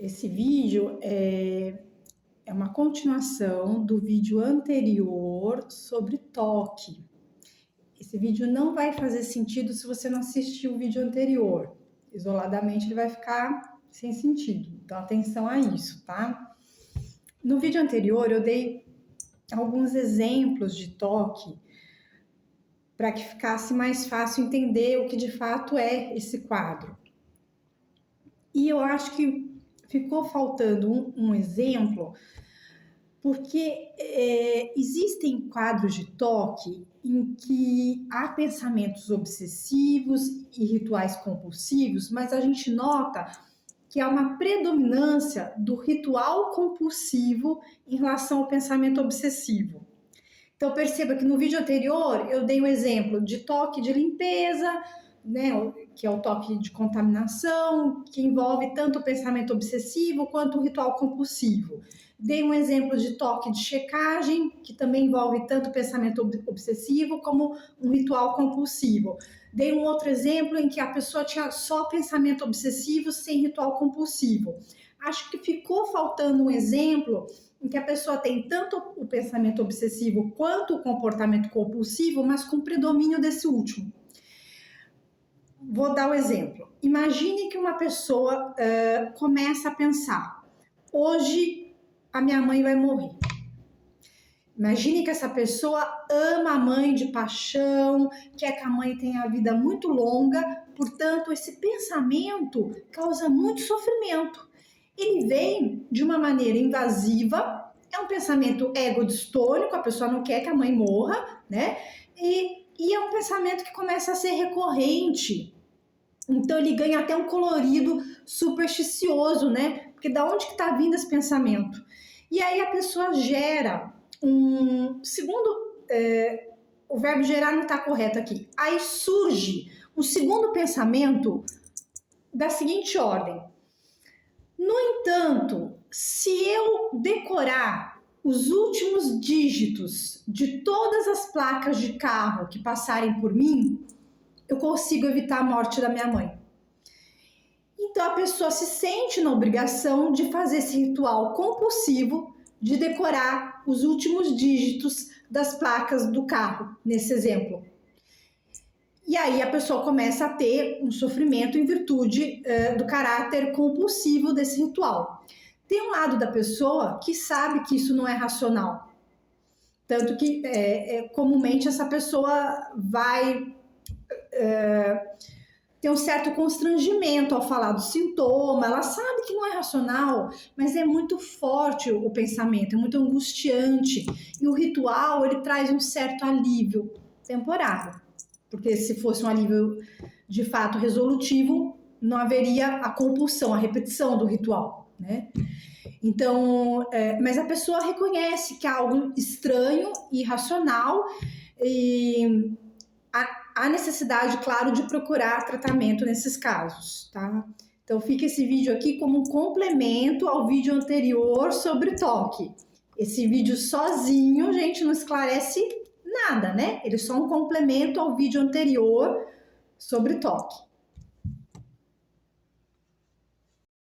Esse vídeo é uma continuação do vídeo anterior sobre toque. Esse vídeo não vai fazer sentido se você não assistiu o vídeo anterior. Isoladamente ele vai ficar sem sentido. Então atenção a isso, tá? No vídeo anterior eu dei alguns exemplos de toque para que ficasse mais fácil entender o que de fato é esse quadro. E eu acho que ficou faltando um exemplo, porque existem quadros de toque em que há pensamentos obsessivos e rituais compulsivos, mas a gente nota que há uma predominância do ritual compulsivo em relação ao pensamento obsessivo. Então perceba que no vídeo anterior eu dei um exemplo de toque de limpeza, né, que é o toque de contaminação, que envolve tanto o pensamento obsessivo quanto o ritual compulsivo. Dei um exemplo de toque de checagem, que também envolve tanto o pensamento obsessivo como um ritual compulsivo. Dei um outro exemplo em que a pessoa tinha só pensamento obsessivo sem ritual compulsivo. Acho que ficou faltando um exemplo em que a pessoa tem tanto o pensamento obsessivo quanto o comportamento compulsivo, mas com predomínio desse último. Vou dar um exemplo. Imagine que uma pessoa começa a pensar: hoje a minha mãe vai morrer. Imagine que essa pessoa ama a mãe de paixão, quer que a mãe tenha a vida muito longa, portanto, esse pensamento causa muito sofrimento. Ele vem de uma maneira invasiva, é um pensamento egodistônico, a pessoa não quer que a mãe morra, né? E é um pensamento que começa a ser recorrente. Então ele ganha até um colorido supersticioso, né? Porque da onde que tá vindo esse pensamento? E aí a pessoa gera o verbo gerar não está correto aqui. Aí surge um segundo pensamento da seguinte ordem: no entanto, se eu decorar os últimos dígitos de todas as placas de carro que passarem por mim, eu consigo evitar a morte da minha mãe. Então a pessoa se sente na obrigação de fazer esse ritual compulsivo de decorar os últimos dígitos das placas do carro, nesse exemplo. E aí a pessoa começa a ter um sofrimento em virtude do caráter compulsivo desse ritual. Tem um lado da pessoa que sabe que isso não é racional. Tanto que comumente essa pessoa vai ter um certo constrangimento ao falar do sintoma, ela sabe que não é racional, mas é muito forte o pensamento, é muito angustiante. E o ritual, ele traz um certo alívio temporário, porque se fosse um alívio de fato resolutivo, não haveria a compulsão, a repetição do ritual, né? Então, mas a pessoa reconhece que é algo estranho, irracional, e há necessidade, claro, de procurar tratamento nesses casos, tá? Então fica esse vídeo aqui como um complemento ao vídeo anterior sobre toque. Esse vídeo sozinho, gente, não esclarece nada, né? Ele é só um complemento ao vídeo anterior sobre toque.